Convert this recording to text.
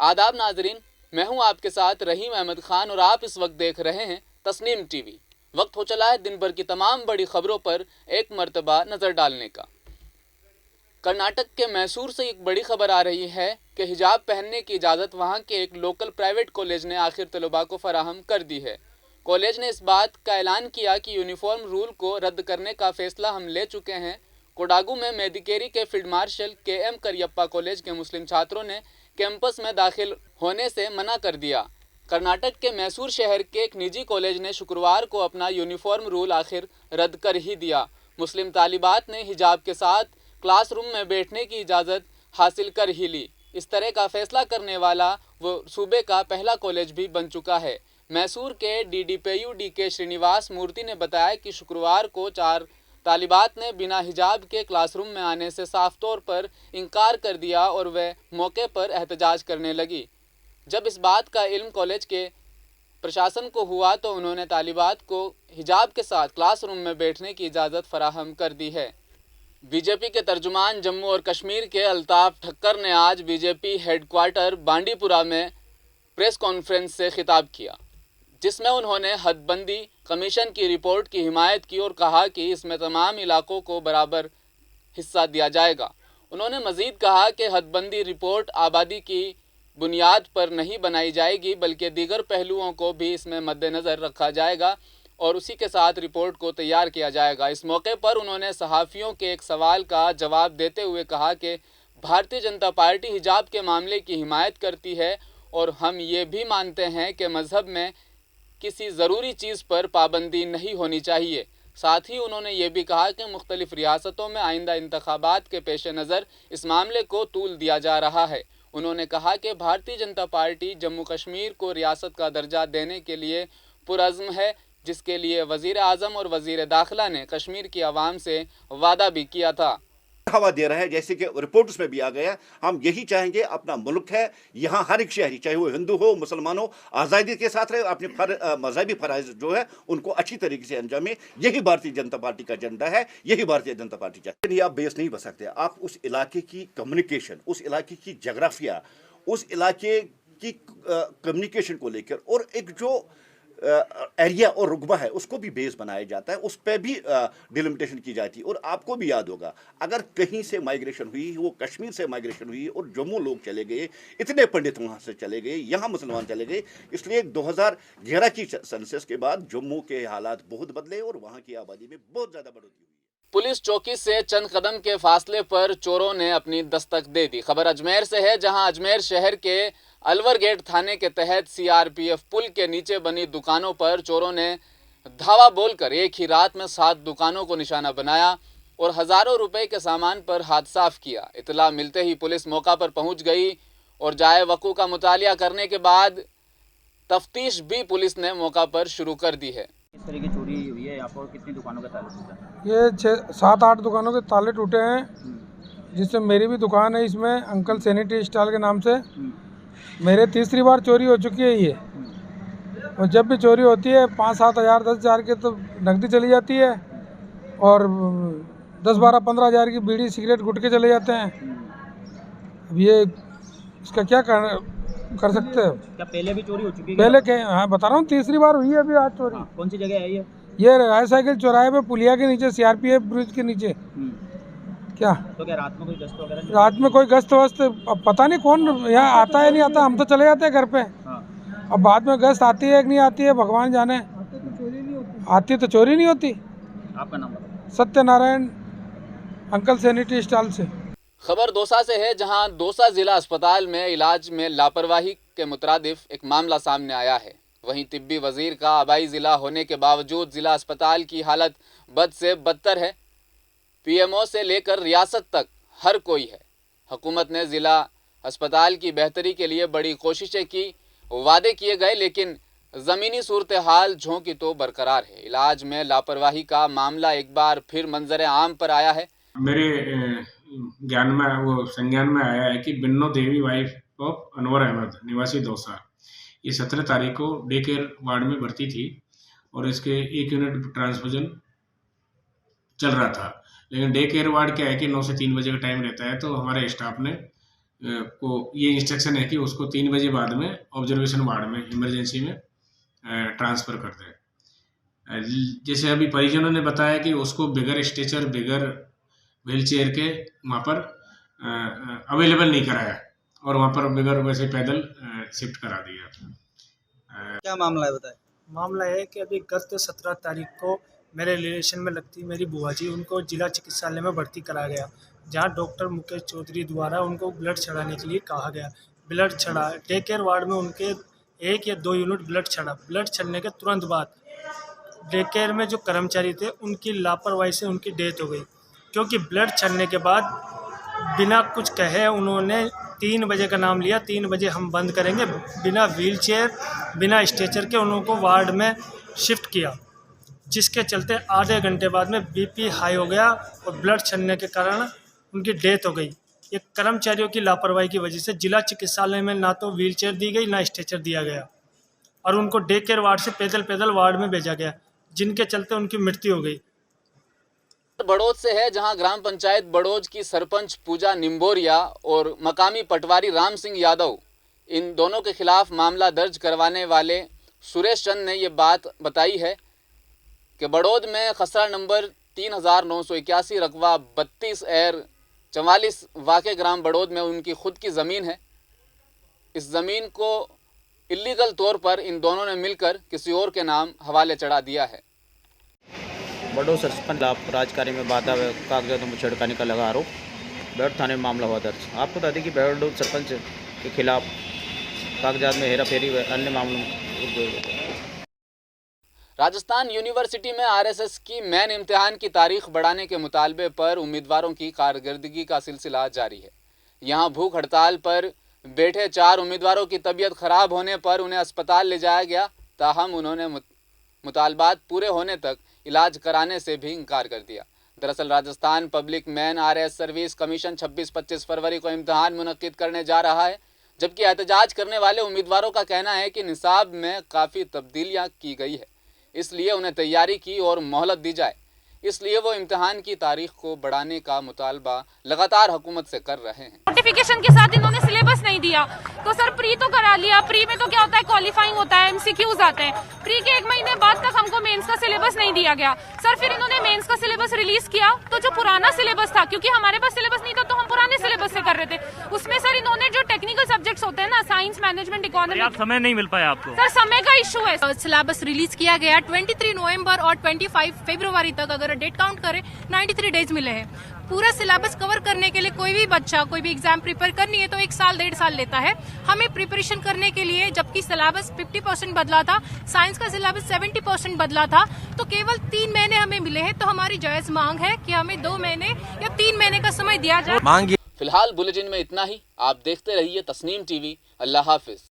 आदाब नाजरीन, मैं हूं आपके साथ रहीम अहमद खान और आप इस वक्त देख रहे हैं तस्नीम टीवी। वक्त हो चला है दिन भर की तमाम बड़ी खबरों पर एक मर्तबा नजर डालने का। कर्नाटक के मैसूर से एक बड़ी खबर आ रही है कि हिजाब पहनने की इजाज़त वहां के एक लोकल प्राइवेट कॉलेज ने आखिर तलबा को फराहम कर दी है। कॉलेज ने इस बात का ऐलान किया कि यूनिफॉर्म रूल को रद्द करने का फैसला हम ले चुके हैं। कोडागू में मेदिकेरी के field marshal KM. Cariappa college के मुस्लिम छात्रों ने कैंपस में दाखिल होने से मना कर दिया। कर्नाटक के मैसूर शहर के एक निजी कॉलेज ने शुक्रवार को अपना यूनिफॉर्म रूल आखिर रद्द कर ही दिया। मुस्लिम तालिबात ने हिजाब के साथ क्लासरूम में बैठने की इजाज़त हासिल कर ही ली। इस तरह का फैसला करने वाला वो सूबे का पहला कॉलेज भी बन चुका है। मैसूर के डीडीपीयू डी.के. श्रीनिवास मूर्ति ने बताया कि शुक्रवार को 4 तालिबात ने बिना हिजाब के क्लासरूम में आने से साफ तौर पर इनकार कर दिया और वह मौके पर एहतजाज करने लगी। जब इस बात का इल्म कॉलेज के प्रशासन को हुआ तो उन्होंने तालिबात को हिजाब के साथ क्लासरूम में बैठने की इजाज़त फराहम कर दी है। बीजेपी के तर्जुमान जम्मू और कश्मीर के अल्ताफ ठक्कर ने आज बीजेपी हेडक्वार्टर बांडीपुरा में प्रेस कॉन्फ्रेंस से खिताब किया, जिसमें उन्होंने हदबंदी कमीशन की रिपोर्ट की हिमायत की और कहा कि इसमें तमाम इलाकों को बराबर हिस्सा दिया जाएगा। उन्होंने मज़ीद कहा कि हदबंदी रिपोर्ट आबादी की बुनियाद पर नहीं बनाई जाएगी बल्कि दीगर पहलुओं को भी इसमें मद्देनज़र रखा जाएगा और उसी के साथ रिपोर्ट को तैयार किया जाएगा। इस मौके पर उन्होंने सहाफ़ियों के एक सवाल का जवाब देते हुए कहा कि भारतीय जनता पार्टी हिजाब के मामले की हिमायत करती है और हम ये भी मानते हैं कि मज़हब में किसी ज़रूरी चीज़ पर पाबंदी नहीं होनी चाहिए। साथ ही उन्होंने ये भी कहा कि मुख्तलिफ रियासतों में आइंदा इंतखाबात के पेश नज़र इस मामले को तूल दिया जा रहा है। उन्होंने कहा कि भारतीय जनता पार्टी जम्मू कश्मीर को रियासत का दर्जा देने के लिए पुरज़्म है, जिसके लिए वज़ीर आज़म और वज़ीर दाखिला ने कश्मीर की आवाम से वादा भी किया था। हवा दे रहा है, जैसे कि रिपोर्ट्स में भी आ गया। हम यही चाहेंगे, अपना मुल्क है, यहाँ हर एक शहरी चाहे वो हिंदू हो मुसलमान हो आज़ादी के साथ रहे, अपने मजहबी फ़राइज़ जो है उनको अच्छी तरीके से अंजामे। यही भारतीय जनता पार्टी का एजेंडा है, यही भारतीय जनता पार्टी चाहती है। आप बेस नहीं बन सकते, आप उस इलाके की कम्युनिकेशन, उस इलाके की जोग्राफिया, उस इलाके की कम्युनिकेशन को लेकर और एक जो एरिया और रुकबा है उसको भी बेस बनाया जाता है, उस पर भी डिलिमिटेशन की जाती है। और आपको भी याद होगा, अगर कहीं से माइग्रेशन हुई, वो कश्मीर से माइग्रेशन हुई और जम्मू लोग चले गए, इतने पंडित वहाँ से चले गए, यहाँ मुसलमान चले गए। इसलिए 2011 की सेंसस के बाद जम्मू के हालात बहुत बदले और वहाँ की आबादी में बहुत ज़्यादा बढ़ोतरी हुई। पुलिस चौकी से चंद कदम के फासले पर चोरों ने अपनी दस्तक दे दी। खबर अजमेर से है, जहां अजमेर शहर के अलवर गेट थाने के तहत सीआरपीएफ पुल के नीचे बनी दुकानों पर चोरों ने धावा बोलकर एक ही रात में 7 दुकानों को निशाना बनाया और हज़ारों रुपए के सामान पर हाथ साफ किया। इतला मिलते ही पुलिस मौका पर पहुंच गई और जाए वक़ू का मुतालिया करने के बाद तफ्तीश भी पुलिस ने मौका पर शुरू कर दी है। किस तरह की चोरी हुई है यहाँ पर, कितनी दुकानों के ताले टूटे हैं? ये 7-8 दुकानों के ताले टूटे हैं, जिससे मेरी भी दुकान है इसमें अंकल सैनिटरी स्टॉल के नाम से। मेरे तीसरी बार चोरी हो चुकी है ये। और जब भी चोरी होती है 5-7 हज़ार 10 हज़ार की तो नकदी चली जाती है और 10-12-15 हज़ार की बीड़ी सिगरेट गुटके चले जाते हैं। अब ये इसका क्या कर सकते हो? क्या पहले भी चोरी हो चुकी है? पहले क्या, हाँ बता रहा हूँ, तीसरी बार हुई है अभी आज चोरी। कौन सी जगह है ये? ये राय साइकिल चौराहे पे पुलिया के नीचे, सीआरपीएफ ब्रिज के नीचे। क्या तो क्या रात में कोई गश्त वगैरह? रात में कोई गश्त वस्त अब पता नहीं कौन यहाँ आता है नहीं आता, हम तो चले जाते हैं घर पे। अब बाद में गश्त आती है कि नहीं आती है भगवान जाने। आती तो चोरी नहीं होती। आपका नाम बताओ। सत्यनारायण, अंकल सैनिटरी स्टॉल से। खबर दौसा से है, जहां दौसा जिला अस्पताल में इलाज में लापरवाही के मुतरादिफ एक मामला सामने आया है। वहीं तिब्बी वजीर का आबाई ज़िला होने के बावजूद ज़िला अस्पताल की हालत बद से बदतर है। पीएमओ से लेकर रियासत तक हर कोई है। हुकूमत ने ज़िला अस्पताल की बेहतरी के लिए बड़ी कोशिशें की, वादे किए गए, लेकिन ज़मीनी सूरत हाल झोंकी तो बरकरार है। इलाज में लापरवाही का मामला एक बार फिर मंजर आम पर आया है। मेरे ज्ञान में वो संज्ञान में आया है कि बिन्नो देवी वाइफ ऑफ अनवर अहमद निवासी दौसा, ये 17 तारीख को डे केयर वार्ड में भर्ती थी और इसके 1 यूनिट ट्रांसफ्यूजन चल रहा था। लेकिन डे केयर वार्ड क्या है कि 9 से 3 बजे का टाइम रहता है, तो हमारे स्टाफ ने को ये इंस्ट्रक्शन है कि उसको 3 बजे बाद में ऑब्जर्वेशन वार्ड में इमरजेंसी में ट्रांसफ़र कर दें। जैसे अभी परिजनों ने बताया कि उसको बगैर स्ट्रेचर बगैर व्हील चेयर के वहाँ पर अवेलेबल नहीं कराया और वहाँ पर बगैर वैसे पैदल शिफ्ट करा दिया। क्या मामला है बताएं। मामला है कि अभी गत 17 तारीख को मेरे रिलेशन में लगती मेरी बुआ जी, उनको जिला चिकित्सालय में भर्ती कराया गया, जहां डॉक्टर मुकेश चौधरी द्वारा उनको ब्लड चढ़ाने के लिए कहा गया। ब्लड चढ़ा, डे केयर वार्ड में उनके 1 या 2 यूनिट ब्लड चढ़ा। ब्लड चढ़ने के तुरंत बाद डे केयर में जो कर्मचारी थे उनकी लापरवाही से उनकी डेथ हो गई, क्योंकि ब्लड चढ़ने के बाद बिना कुछ कहे उन्होंने 3 बजे का नाम लिया, 3 बजे हम बंद करेंगे, बिना व्हील चेयर बिना स्ट्रेचर के उनको वार्ड में शिफ्ट किया, जिसके चलते आधे घंटे बाद में बीपी हाई हो गया और ब्लड चढ़ने के कारण उनकी डेथ हो गई। ये कर्मचारियों की लापरवाही की वजह से जिला चिकित्सालय में ना तो व्हील चेयर दी गई ना स्ट्रेचर दिया गया और उनको डे केयर वार्ड से पैदल वार्ड में भेजा गया, जिनके चलते उनकी मृत्यु हो गई। बड़ौद से है, जहां ग्राम पंचायत बड़ौद की सरपंच पूजा निम्बोरिया और मकामी पटवारी राम सिंह यादव, इन दोनों के खिलाफ मामला दर्ज करवाने वाले सुरेश चंद ने ये बात बताई है कि बड़ौद में खसरा नंबर 3981 रकबा 32 एर 44 वाक़े ग्राम बड़ौद में उनकी खुद की ज़मीन है। इस ज़मीन को इल्लीगल तौर पर इन दोनों ने मिलकर किसी और के नाम हवाले चढ़ा दिया है। बड़ौद सरपंच राजकार्य में बाधा कागजातों में छिड़काने का लगा आरोप, बेड़ थाने में मामला हुआ दर्ज। आपको बता दें कि बड़ौद सरपंच के खिलाफ कागजात में हेराफेरी व अन्य मामलों में राजस्थान यूनिवर्सिटी में आरएसएस की मेन इम्तिहान की तारीख बढ़ाने के मुतालबे पर उम्मीदवारों की कारकर्दगी का सिलसिला जारी है। यहां भूख हड़ताल पर बैठे 4 उम्मीदवारों की तबीयत खराब होने पर उन्हें अस्पताल ले जाया गया, ताहम उन्होंने मुतालबात पूरे होने तक इलाज कराने से भी इनकार कर दिया। दरअसल Rajasthan public man RS service commission 26-25 फरवरी को इम्तिहान मुनक्किद करने जा रहा है, जबकि एहतजाज करने वाले उम्मीदवारों का कहना है कि निसाब में काफ़ी तब्दीलियां की गई है, इसलिए उन्हें तैयारी की और मोहलत दी जाए। इसलिए वो इम्तिहान की तारीख को बढ़ाने का मुतालबा लगातार हुकूमत से कर रहे हैं। नोटिफिकेशन के साथ इन्होंने सिलेबस नहीं दिया, तो सर प्री तो करा लिया। प्री में तो क्या होता है, क्वालिफाइंग होता है, एमसीक्यूज आते हैं। प्री के 1 महीने बाद तक हमको मेंस का सिलेबस नहीं दिया गया। सर फिर इन्होंने मेंस का सिलेबस रिलीज किया, तो जो पुराना सिलेबस था, क्योंकि हमारे पास सिलेबस नहीं था तो हम पुराने सिलेबस से कर रहे थे, उसमें सर इन्होंने जो टेक्निकल सब्जेक्ट्स होते हैं ना, साइंस, मैनेजमेंट, इकोनॉमी, समय नहीं मिल पाया आपको। सर समय का इशू है। सिलेबस रिलीज किया गया 23 नवंबर और 25 फरवरी तक, अगर डेट काउंट करें 93 डेज मिले हैं। पूरा सिलेबस कवर करने के लिए कोई भी बच्चा कोई भी एग्जाम प्रिपेयर करनी है तो 1 साल 1.5 साल लेता है हमें प्रिपरेशन करने के लिए। जबकि सिलेबस 50% बदला था, साइंस का सिलेबस 70% बदला था, तो केवल 3 महीने हमें मिले हैं। तो हमारी जायज मांग है कि हमें 2 महीने या 3 महीने का समय दिया जाए। फिलहाल बुलेटिन में इतना ही। आप देखते रहिए तस्नीम टीवी। अल्लाह हाफिज।